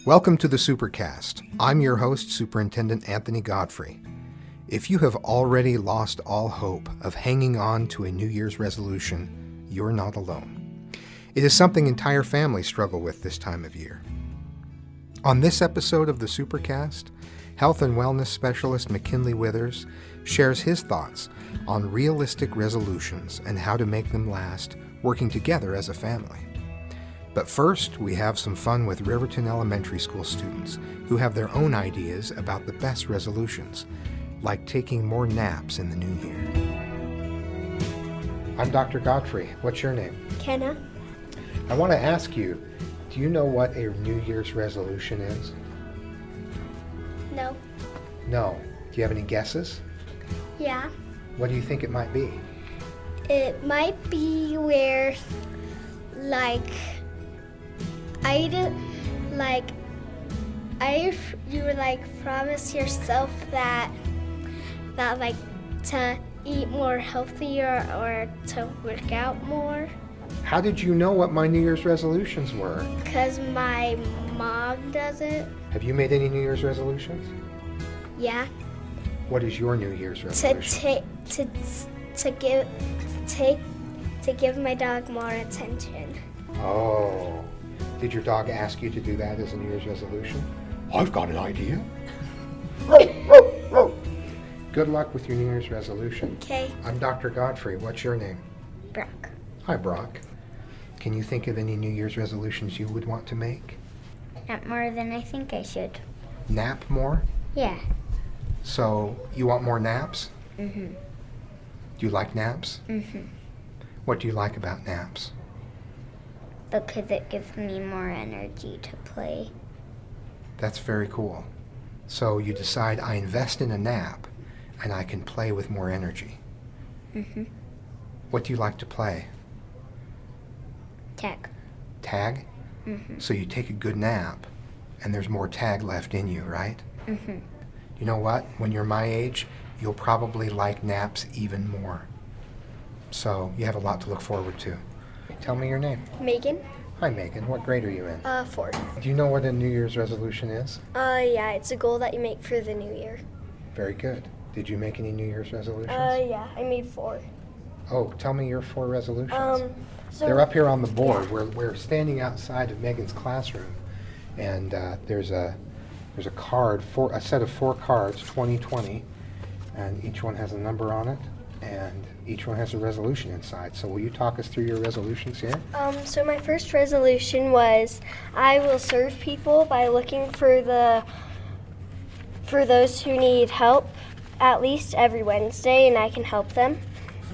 Welcome to the Supercast. I'm your host, Superintendent Anthony Godfrey. If you have already lost all hope of hanging on to a New Year's resolution, you're not alone. It is something entire families struggle with this time of year. On this episode of the Supercast, Health and Wellness Specialist McKinley Withers shares his thoughts on realistic resolutions and how to make them last, working together as a family. But first, we have some fun with Riverton Elementary School students who have their own ideas about the best resolutions, like taking more naps in the new year. I'm Dr. Godfrey. What's your name? Kenneth. I want to ask you, do you know what a New Year's resolution is? No. No. Do you have any guesses? Yeah. What do you think it might be? It might be where, you promise yourself that to eat more healthier or to work out more. How did you know what my New Year's resolutions were? Because my mom does it. Have you made any New Year's resolutions? Yeah. What is your New Year's resolution? To give my dog more attention. Oh. Did your dog ask you to do that as a New Year's resolution? I've got an idea. Good luck with your New Year's resolution. Okay. I'm Dr. Godfrey. What's your name? Brock. Hi, Brock. Can you think of any New Year's resolutions you would want to make? Not more than I think I should. Nap more? Yeah. So, you want more naps? Mm-hmm. Do you like naps? Mm-hmm. What do you like about naps? Because it gives me more energy to play. That's very cool. So you decide, I invest in a nap and I can play with more energy. Mm-hmm. What do you like to play? Tag. Tag? Mm-hmm. So you take a good nap and there's more tag left in you, right? Mm-hmm. You know what? When you're my age, you'll probably like naps even more. So you have a lot to look forward to. Tell me your name. Megan. Hi, Megan. What grade are you in? 4. Do you know what a New Year's resolution is? Yeah, it's a goal that you make for the new year. Very good. Did you make any New Year's resolutions? Yeah, I made 4. Oh, tell me your 4 resolutions. So They're up here on the board. Yeah. We're standing outside of Megan's classroom, and there's a card, a set of 4 cards, 2020, and each one has a number on it, and each one has a resolution inside. So will you talk us through your resolutions here? So my first resolution was I will serve people by looking for those who need help at least every Wednesday, and I can help them.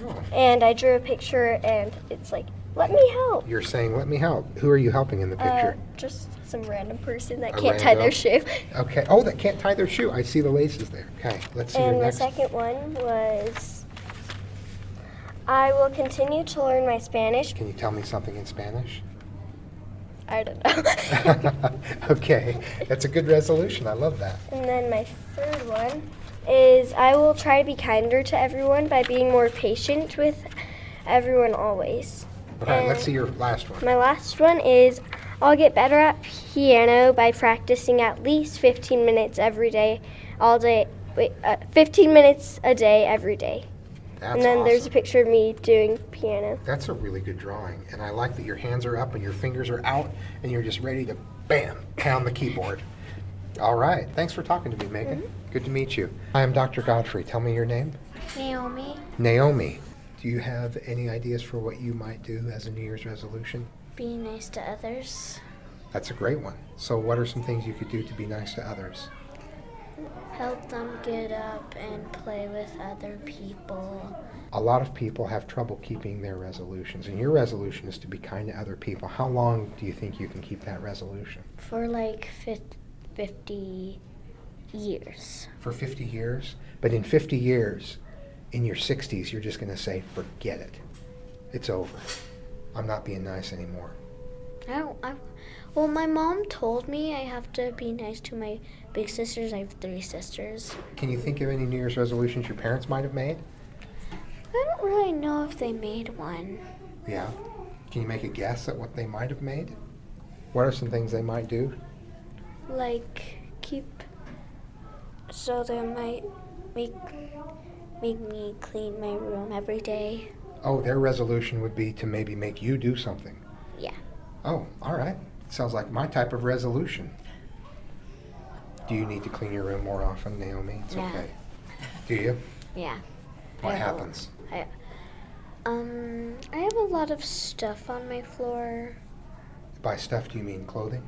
Oh. And I drew a picture, and it's like, let me help. You're saying, let me help. Who are you helping in the picture? Just some random person that A can't tie their rando? shoe. Okay. Oh, that can't tie their shoe. I see the laces there. Okay, let's see your And the next. second one was I will continue to learn my Spanish. Can you tell me something in Spanish? I don't know. Okay, that's a good resolution. I love that. And then my third one is I will try to be kinder to everyone by being more patient with everyone always. All right, let's And see your last one. my last one is I'll get better at piano by practicing at least 15 minutes every day, 15 minutes a day every day. That's And then there's a awesome. picture of me doing piano. That's a really good drawing, and I like that your hands are up and your fingers are out, and you're just ready to, bam, pound the keyboard. All right, thanks for talking to me, Megan. Good to meet you. I am Dr. Godfrey. Tell me your name. Naomi. Naomi. Do you have any ideas for what you might do as a New Year's resolution? Be nice to others. That's a great one. So what are some things you could do to be nice to others? Help them get up and play with other people. A lot of people have trouble keeping their resolutions, and your resolution is to be kind to other people. How long do you think you can keep that resolution? For like 50 years. For 50 years? But in 50 years, in your 60s, you're just going to say, forget it. It's over. I'm not being nice anymore. Well, my mom told me I have to be nice to my big sisters. I have 3 sisters. Can you think of any New Year's resolutions your parents might have made? I don't really know if they made one. Yeah. Can you make a guess at what they might have made? What are some things they might do? like so they might make me clean my room every day. Oh, their resolution would be to maybe make you do something. Yeah. Oh, all right. Sounds like my type of resolution. Do you need to clean your room more often, Naomi? It's Yeah. okay. Do you? Yeah. What happens? I have a lot of stuff on my floor. By stuff, do you mean clothing?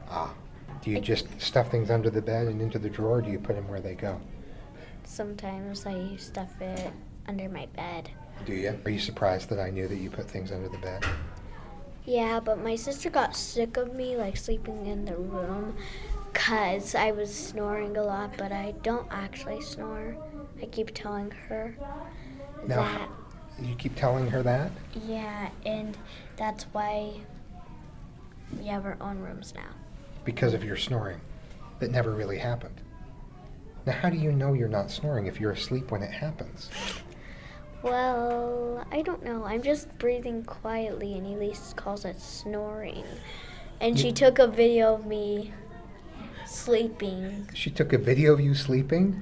Ah. Do you just stuff things under the bed and into the drawer, or do you put them where they go? Sometimes I stuff it under my bed. Do you? Are you surprised that I knew that you put things under the bed? Yeah, but my sister got sick of me like sleeping in the room because I was snoring a lot, but I don't actually snore. I keep telling her that. You keep telling her that? Yeah, and that's why we have our own rooms now. Because of your snoring. That never really happened. Now, how do you know you're not snoring if you're asleep when it happens? Well, I don't know. I'm just breathing quietly, and Elise calls it snoring. And she took a video of me sleeping. She took a video of you sleeping?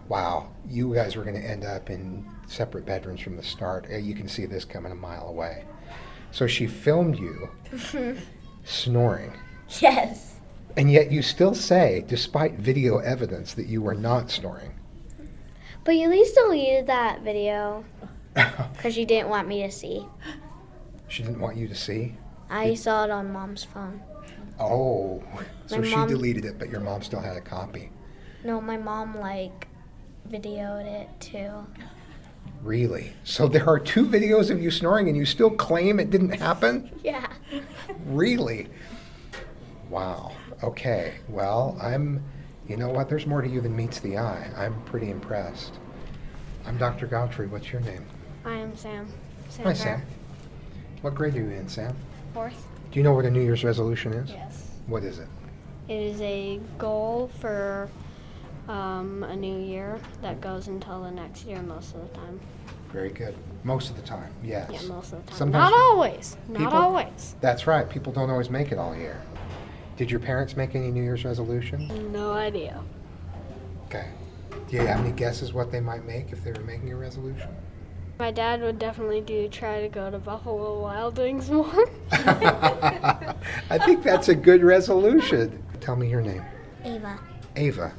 Wow. You guys were going to end up in separate bedrooms from the start. You can see this coming a mile away. So she filmed you snoring. Yes. And yet you still say, despite video evidence, that you were not snoring. But Elise deleted that video because she didn't want me to see. She didn't want you to see? I saw it on Mom's phone. Oh, so My she mom- deleted it, but your mom still had a copy. No, my mom videoed it too. Really? So there are 2 videos of you snoring and you still claim it didn't happen? Yeah. Really? Wow. Okay. Well, you know what? There's more to you than meets the eye. I'm pretty impressed. I'm Dr. Godfrey. What's your name? I am Sam. Hi, Sam. What grade are you in, Sam? 4th? Do you know what a New Year's resolution is? Yes. What is it? It is a goal for a new year that goes until the next year most of the time. Very good. Most of the time, yes. Yeah, most of the time. Sometimes Not always. Not people- always. That's right. People don't always make it all year. Did your parents make any New Year's resolutions? No idea. Okay. Do you have any guesses what they might make if they were making a resolution? My dad would definitely try to go to Buffalo Wild Wings more. I think that's a good resolution. Tell me your name. Ava. Ava.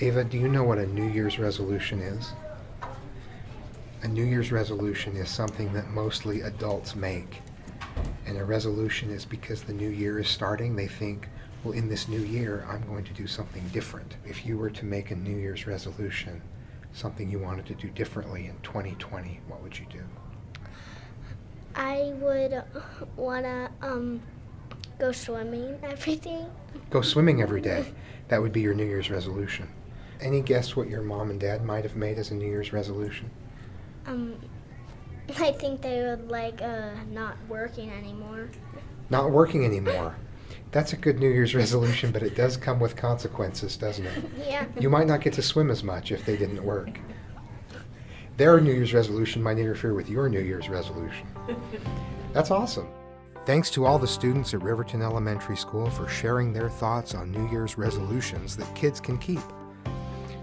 Ava, do you know what a New Year's resolution is? A New Year's resolution is something that mostly adults make. And a resolution is because the new year is starting, they think, well, in this new year, I'm going to do something different. If you were to make a New Year's resolution, something you wanted to do differently in 2020, what would you do? I would want to go swimming every day. Go swimming every day. That would be your New Year's resolution. Any guess what your mom and dad might have made as a New Year's resolution? I think they would not working anymore. Not working anymore. That's a good New Year's resolution, but it does come with consequences, doesn't it? Yeah. You might not get to swim as much if they didn't work. Their New Year's resolution might interfere with your New Year's resolution. That's awesome. Thanks to all the students at Riverton Elementary School for sharing their thoughts on New Year's resolutions that kids can keep.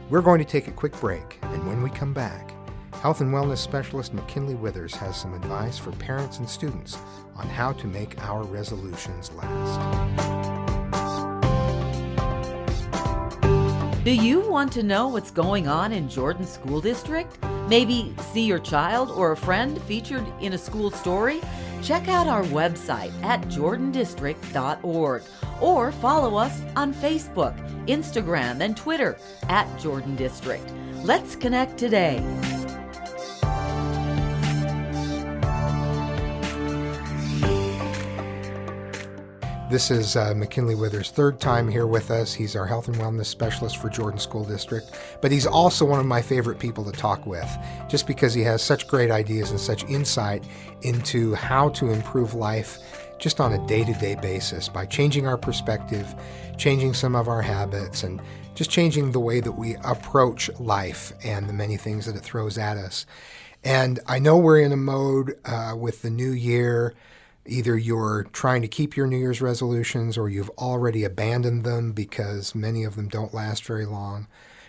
We're going to take a quick break, and when we come back, Health and Wellness Specialist McKinley Withers has some advice for parents and students on how to make our resolutions last. Do you want to know what's going on in Jordan School District? Maybe see your child or a friend featured in a school story? Check out our website at jordandistrict.org or follow us on Facebook, Instagram, and Twitter at Jordan District. Let's connect today. This is McKinley Withers' 3rd time here with us. He's our health and wellness specialist for Jordan School District, but he's also one of my favorite people to talk with, just because he has such great ideas and such insight into how to improve life just on a day-to-day basis by changing our perspective, changing some of our habits, and just changing the way that we approach life and the many things that it throws at us. And I know we're in a mode with the new year, Either you're trying to keep your New Year's resolutions or you've already abandoned them because many of them don't last very long.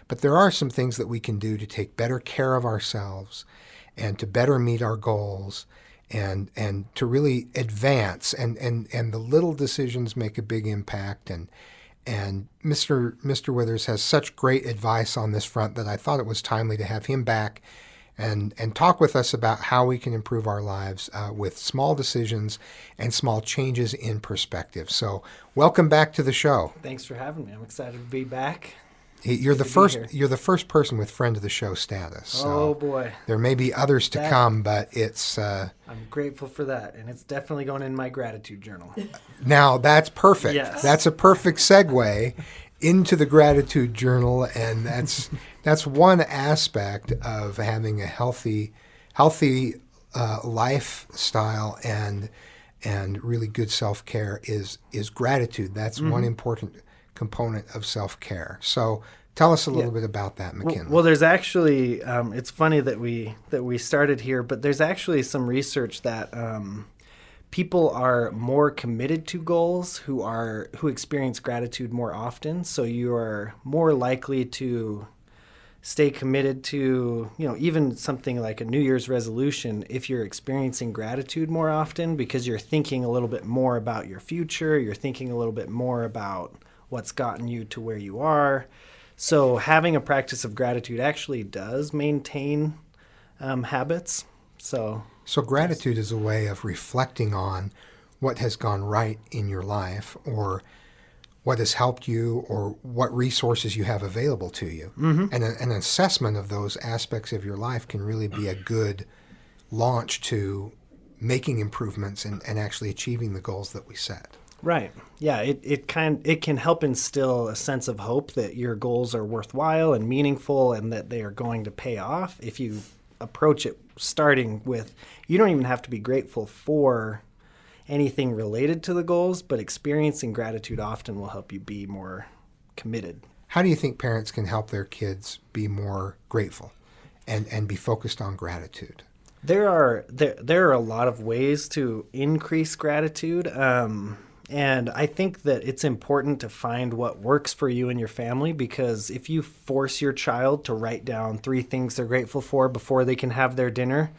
But there are some things that we can do to take better care of ourselves and to better meet our goals and to really advance. And the little decisions make a big impact. And Mr. Withers has such great advice on this front that I thought it was timely to have him back and talk with us about how we can improve our lives with small decisions and small changes in perspective. So welcome back to the show. Thanks for having me. I'm excited to be back. You're the first person with friend of the show status. So oh boy. There may be others to come, but it's I'm grateful for that, and it's definitely going in my gratitude journal. Now that's perfect. Yes. That's a perfect segue into the gratitude journal, and that's one aspect of having a healthy lifestyle and really good self-care is gratitude. That's one important component of self-care. So tell us a little bit about that, McKinley. Well, there's actually it's funny that we started here, but there's actually some research that people are more committed to goals who experience gratitude more often. So you are more likely to stay committed to, even something like a New Year's resolution if you're experiencing gratitude more often, because you're thinking a little bit more about your future. You're thinking a little bit more about what's gotten you to where you are. So having a practice of gratitude actually does maintain habits. So gratitude is a way of reflecting on what has gone right in your life, or what has helped you, or what resources you have available to you. Mm-hmm. And an assessment of those aspects of your life can really be a good launch to making improvements and actually achieving the goals that we set. Right. Yeah, it can help instill a sense of hope that your goals are worthwhile and meaningful and that they are going to pay off if you approach it starting with, you don't even have to be grateful for anything related to the goals, but experiencing gratitude often will help you be more committed. How do you think parents can help their kids be more grateful and be focused on gratitude? There are a lot of ways to increase gratitude. And I think that it's important to find what works for you and your family, because if you force your child to write down 3 things they're grateful for before they can have their dinner,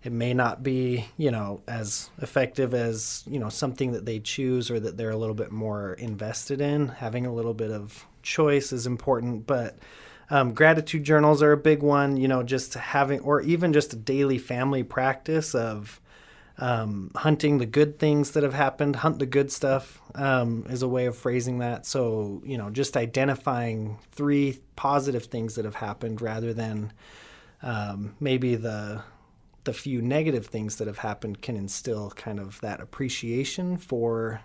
it may not be, as effective as, something that they choose or that they're a little bit more invested in. Having a little bit of choice is important, but gratitude journals are a big one, just having, or even just a daily family practice of hunting the good things that have happened. Hunt the good stuff is a way of phrasing that. So, just identifying 3 positive things that have happened rather than maybe the few negative things that have happened can instill kind of that appreciation for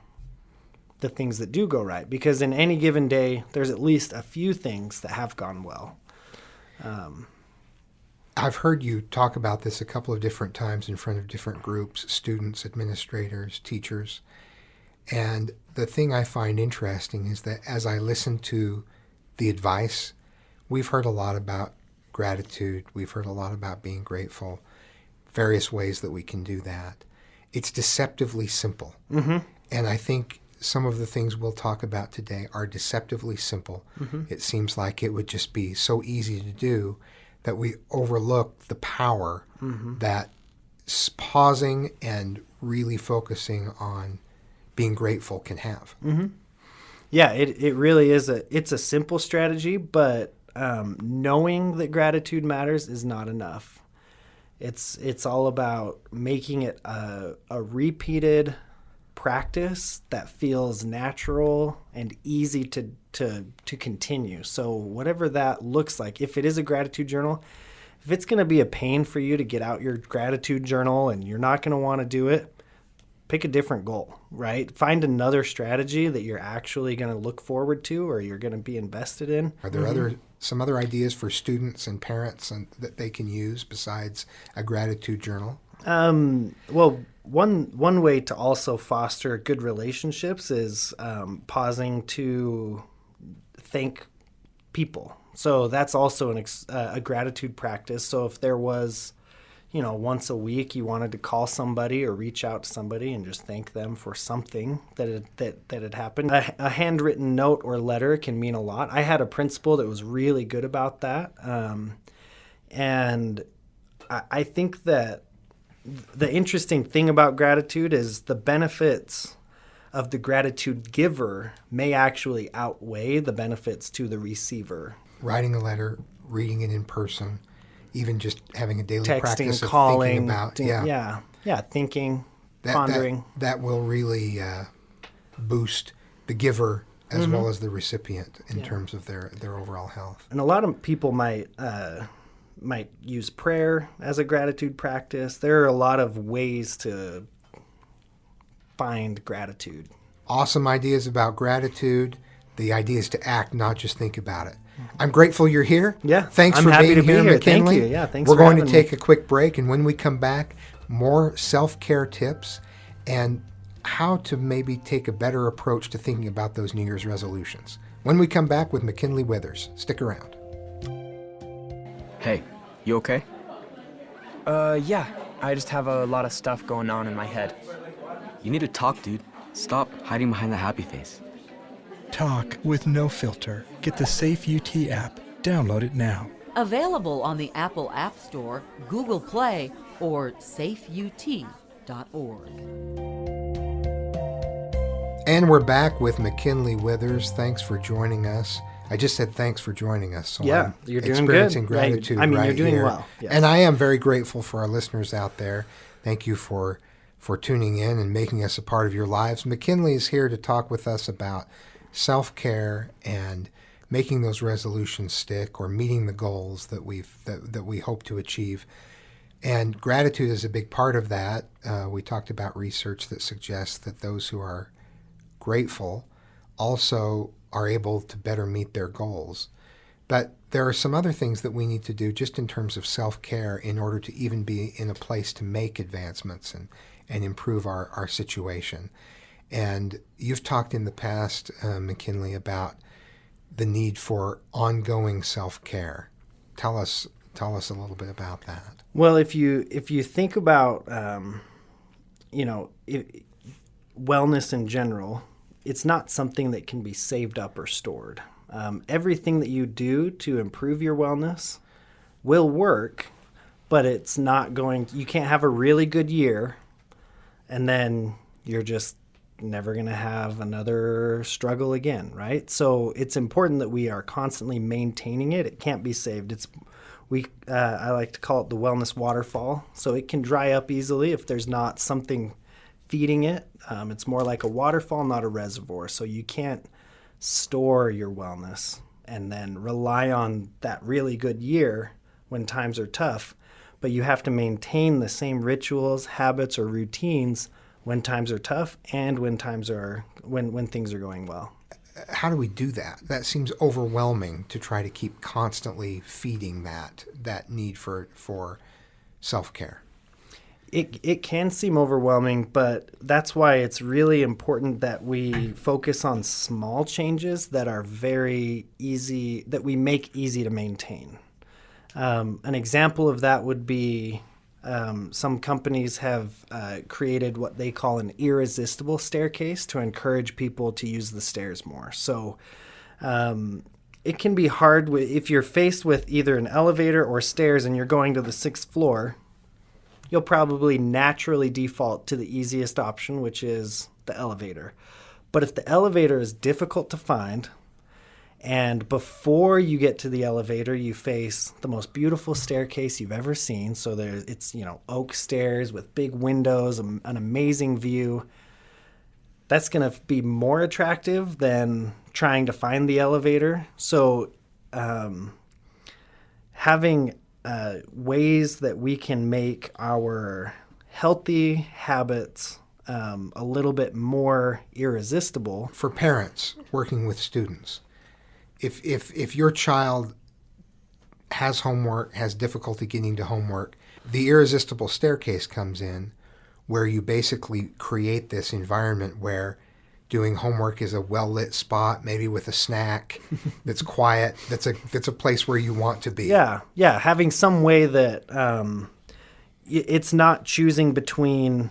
the things that do go right. Because in any given day, there's at least a few things that have gone well. I've heard you talk about this a couple of different times in front of different groups, students, administrators, teachers. And the thing I find interesting is that as I listen to the advice, we've heard a lot about gratitude. We've heard a lot about being grateful, various ways that we can do that. It's deceptively simple. Mm-hmm. And I think some of the things we'll talk about today are deceptively simple. Mm-hmm. It seems like it would just be so easy to do that we overlook the power that pausing and really focusing on being grateful can have. Mm-hmm. Yeah, it really is it's a simple strategy, but knowing that gratitude matters is not enough. It's all about making it a repeated practice that feels natural and easy to continue. So whatever that looks like, if it is a gratitude journal, if it's going to be a pain for you to get out your gratitude journal and you're not going to want to do it, pick a different goal, right? Find another strategy that you're actually going to look forward to or you're going to be invested in. Are there some other ideas for students and parents that they can use besides a gratitude journal? Well, one way to also foster good relationships is pausing to thank people. So that's also a gratitude practice. So if there was, once a week you wanted to call somebody or reach out to somebody and just thank them for something that had happened. A handwritten note or letter can mean a lot. I had a principal that was really good about that. And I think that the interesting thing about gratitude is the benefits of the gratitude giver may actually outweigh the benefits to the receiver. Writing a letter, reading it in person, even just having a daily Texting, practice of calling, thinking about, thinking, pondering. That will really boost the giver as well as the recipient in terms of their overall health. And a lot of people might use prayer as a gratitude practice. There are a lot of ways to find gratitude. Awesome ideas about gratitude. The idea is to act, not just think about it. I'm grateful you're here. Yeah, Thanks I'm for happy being to be here, here. McKinley. Thank you. Yeah, thanks We're for going to having take me. a quick break, and when we come back, more self-care tips and how to maybe take a better approach to thinking about those New Year's resolutions. When we come back with McKinley Withers. Stick around. Hey, you okay? Yeah. I just have a lot of stuff going on in my head. You need to talk, dude. Stop hiding behind the happy face. Talk with no filter. Get the Safe UT app. Download it now. Available on the Apple App Store, Google Play, or safeut.org. And we're back with McKinley Withers. Thanks for joining us. I just said thanks for joining us. So Yeah, I'm you're doing experiencing good. Yeah, gratitude I mean, right you're doing here. well. Yes. And I am very grateful for our listeners out there. Thank you for tuning in and making us a part of your lives. McKinley is here to talk with us about self-care and making those resolutions stick or meeting the goals that we hope to achieve. And gratitude is a big part of that. We talked about research that suggests that those who are grateful also are able to better meet their goals. But there are some other things that we need to do just in terms of self-care in order to even be in a place to make advancements and improve our situation. And you've talked in the past, McKinley, about the need for ongoing self-care. Tell us a little bit about that. Well, if you think about wellness in general, it's not something that can be saved up or stored. Everything that you do to improve your wellness will work, but it's not going. You can't have a really good year, and then you're just never going to have another struggle again, right? So it's important that we are constantly maintaining it. It can't be saved. I like to call it the wellness waterfall. So it can dry up easily if there's not something feeding it. It's more like a waterfall, not a reservoir. So you can't store your wellness and then rely on that really good year when times are tough. But you have to maintain the same rituals, habits, or routines when times are tough and when things are going well. How do we do that? That seems overwhelming to try to keep constantly feeding that need for self-care. It can seem overwhelming, but that's why it's really important that we focus on small changes that are very easy, that we make easy to maintain. An example of that would be some companies have created what they call an irresistible staircase to encourage people to use the stairs more. So it can be hard if you're faced with either an elevator or stairs and you're going to the 6th floor, you'll probably naturally default to the easiest option, which is the elevator. But if the elevator is difficult to find, and before you get to the elevator, you face the most beautiful staircase you've ever seen. So it's oak stairs with big windows, an amazing view. That's going to be more attractive than trying to find the elevator. So having ways that we can make our healthy habits a little bit more irresistible. For parents working with students, if your child has homework, has difficulty getting to homework, the irresistible staircase comes in, where you basically create this environment where doing homework is a well-lit spot, maybe with a snack that's quiet, that's a place where you want to be. Yeah, having some way that it's not choosing between,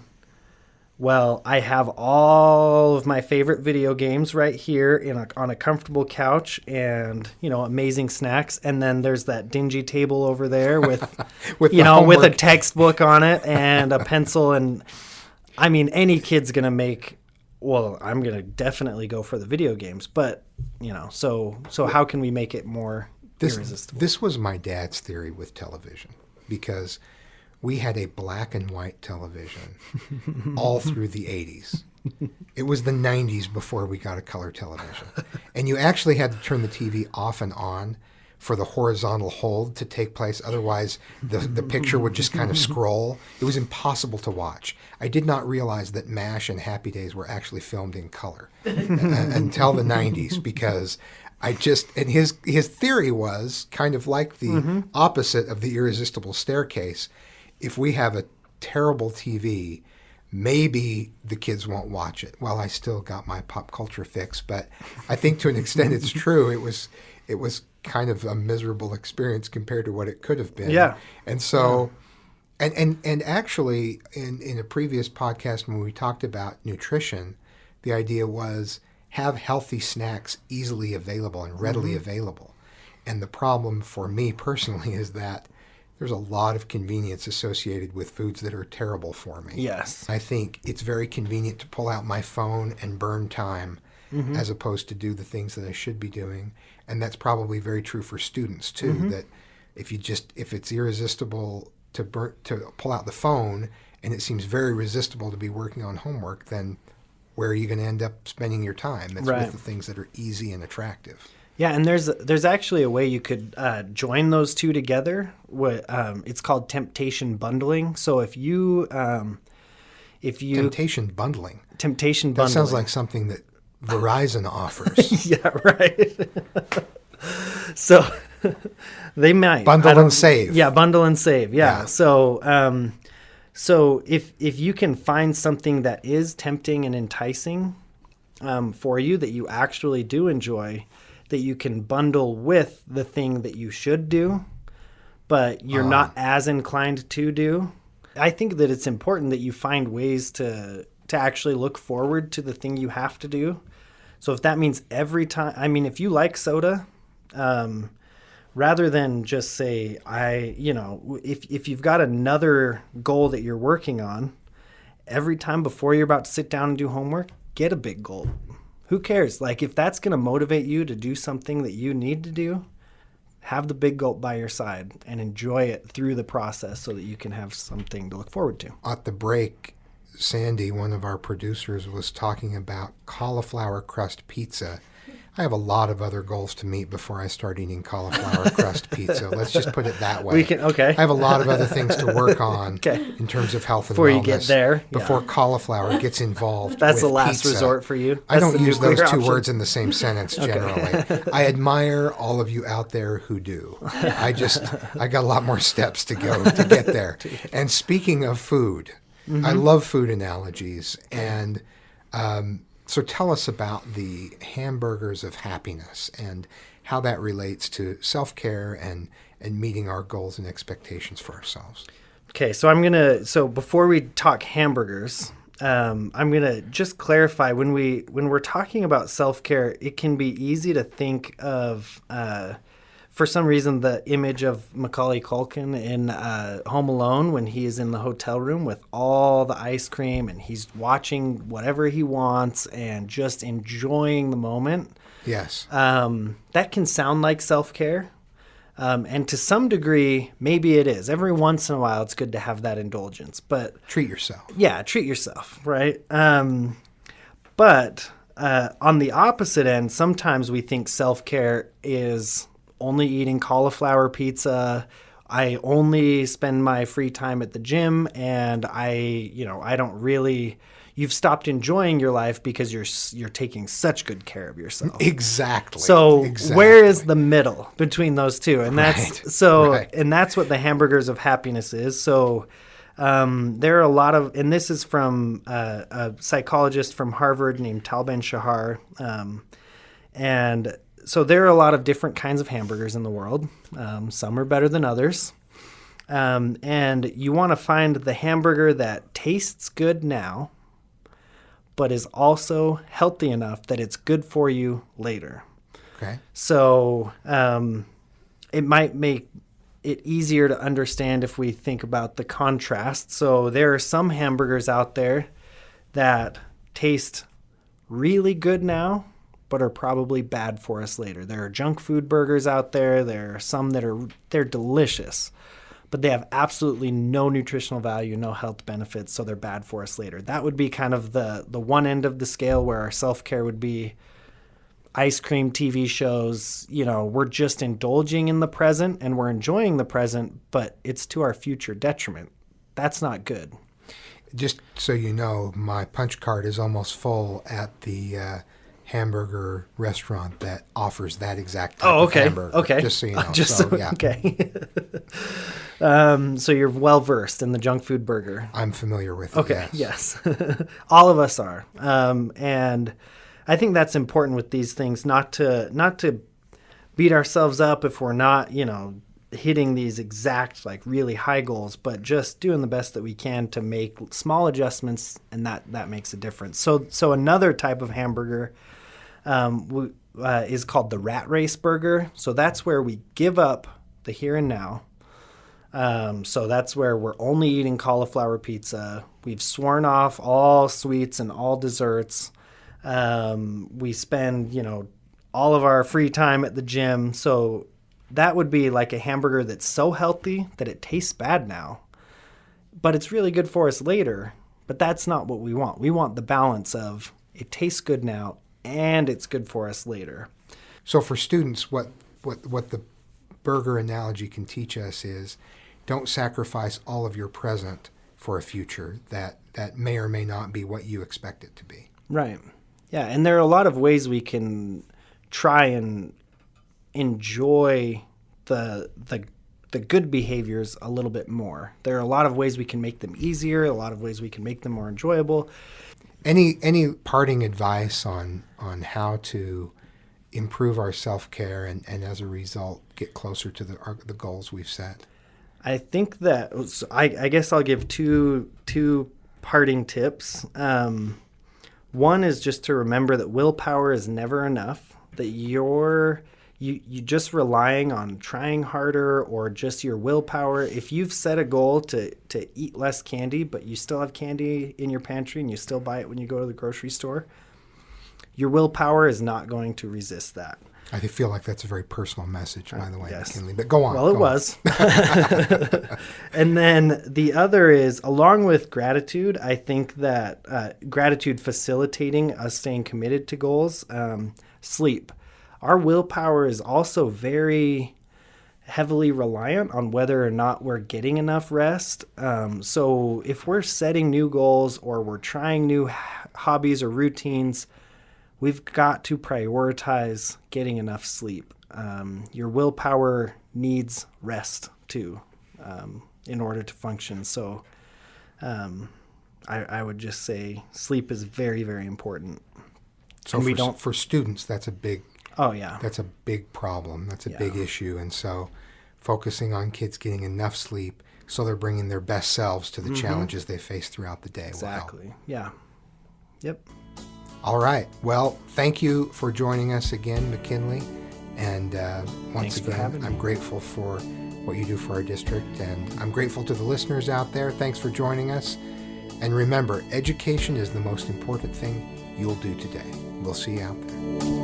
well, I have all of my favorite video games right here on a comfortable couch and, amazing snacks. And then there's that dingy table over there with, with a textbook on it and a pencil. And I mean, any kid's going to make, well, I'm going to definitely go for the video games. But, so how can we make it more irresistible? This was my dad's theory with television, because we had a black and white television all through the 80s. It was the 90s before we got a color television. And you actually had to turn the TV off and on for the horizontal hold to take place. Otherwise, the picture would just kind of scroll. It was impossible to watch. I did not realize that MASH and Happy Days were actually filmed in color until the 90s, because and his theory was kind of like the opposite of the irresistible staircase. If we have a terrible TV, maybe the kids won't watch it. Well, I still got my pop culture fix, but I think to an extent it's true. It was kind of a miserable experience compared to what it could have been. Yeah. And so, and actually in a previous podcast when we talked about nutrition, the idea was have healthy snacks easily available and readily available. And the problem for me personally is that there's a lot of convenience associated with foods that are terrible for me. Yes. I think it's very convenient to pull out my phone and burn time as opposed to do the things that I should be doing. And that's probably very true for students too, that if it's irresistible to pull out the phone and it seems very resistible to be working on homework, then where are you going to end up spending your time? That's with the things that are easy and attractive. Yeah, and there's actually a way you could join those two together. It's called temptation bundling. So if you temptation bundling. That sounds like something that Verizon offers. Yeah, right. So they might bundle and save. Yeah, bundle and save. Yeah. So if you can find something that is tempting and enticing for you that you actually do enjoy, that you can bundle with the thing that you should do, but you're not as inclined to do. I think that it's important that you find ways to actually look forward to the thing you have to do. So if that means every time, if you like soda, rather than just say, if you've got another goal that you're working on, every time before you're about to sit down and do homework, get a big gulp. Who cares? Like, if that's going to motivate you to do something that you need to do, have the big gulp by your side and enjoy it through the process so that you can have something to look forward to. At the break, Sandy, one of our producers, was talking about cauliflower crust pizza. I have a lot of other goals to meet before I start eating cauliflower crust pizza. Let's just put it that way. I have a lot of other things to work on in terms of health and before wellness. You get there. Before cauliflower gets involved. That's with the last pizza. resort for you. I don't use those two words in the same sentence generally. I admire all of you out there who do. I got a lot more steps to go to get there. And speaking of food, I love food analogies, and so tell us about the hamburgers of happiness and how that relates to self-care and meeting our goals and expectations for ourselves. Okay, so before we talk hamburgers, I'm gonna just clarify when we're talking about self-care, it can be easy to think of for some reason, the image of Macaulay Culkin in Home Alone when he is in the hotel room with all the ice cream and he's watching whatever he wants and just enjoying the moment. Yes. That can sound like self-care. And to some degree, maybe it is. Every once in a while, it's good to have that indulgence. But treat yourself. Yeah, treat yourself, right? But on the opposite end, sometimes we think self-care is only eating cauliflower pizza. I only spend my free time at the gym, and I don't really. You've stopped enjoying your life because you're taking such good care of yourself. Exactly. So where is the middle between those two? And that's and that's what the hamburgers of happiness is. So there are a lot of, and this is from a psychologist from Harvard named Tal Ben-Shahar, and so there are a lot of different kinds of hamburgers in the world. Some are better than others. And you want to find the hamburger that tastes good now, but is also healthy enough that it's good for you later. Okay. So it might make it easier to understand if we think about the contrast. So there are some hamburgers out there that taste really good now, but are probably bad for us later. There are junk food burgers out there. There are some that they're delicious, but they have absolutely no nutritional value, no health benefits, so they're bad for us later. That would be kind of the one end of the scale, where our self-care would be ice cream, TV shows. We're just indulging in the present and we're enjoying the present, but it's to our future detriment. That's not good. Just so you know, my punch card is almost full at the hamburger restaurant that offers that exact type of hamburger. Okay. Just so you know. Yeah. Okay. So you're well versed in the junk food burger. I'm familiar with it. Okay. Yes. All of us are. And I think that's important with these things, not to beat ourselves up if we're not, hitting these exact, really high goals, but just doing the best that we can to make small adjustments, and that makes a difference. So another type of hamburger is called the rat race burger. So that's where we give up the here and now. So that's where we're only eating cauliflower pizza. We've sworn off all sweets and all desserts. We spend, all of our free time at the gym. So that would be like a hamburger that's so healthy that it tastes bad now, but it's really good for us later. But that's not what we want. We want the balance of it tastes good now and it's good for us later. So for students, what the burger analogy can teach us is, don't sacrifice all of your present for a future that may or may not be what you expect it to be. Right. Yeah, and there are a lot of ways we can try and enjoy the good behaviors a little bit more. There are a lot of ways we can make them easier, a lot of ways we can make them more enjoyable. Any parting advice on how to improve our self-care and as a result get closer to the goals we've set? I think that I guess I'll give two parting tips. One is just to remember that willpower is never enough, that you just relying on trying harder or just your willpower. If you've set a goal to eat less candy, but you still have candy in your pantry and you still buy it when you go to the grocery store, your willpower is not going to resist that. I feel like that's a very personal message, by the way, yes. McKinley. But go on. Well, it was. And then the other is, along with gratitude, I think that gratitude facilitating us staying committed to goals, sleep. Our willpower is also very heavily reliant on whether or not we're getting enough rest. So if we're setting new goals or we're trying new hobbies or routines, we've got to prioritize getting enough sleep. Your willpower needs rest too, in order to function. So I would just say sleep is very, very important. So for students, that's a big that's a big problem. That's a big issue. And so focusing on kids getting enough sleep so they're bringing their best selves to the challenges they face throughout the day. Exactly. Wow. Yeah. Yep. All right. Well, thank you for joining us again, McKinley. And once again, I'm grateful for what you do for our district. And I'm grateful to the listeners out there. Thanks for joining us. And remember, education is the most important thing you'll do today. We'll see you out there.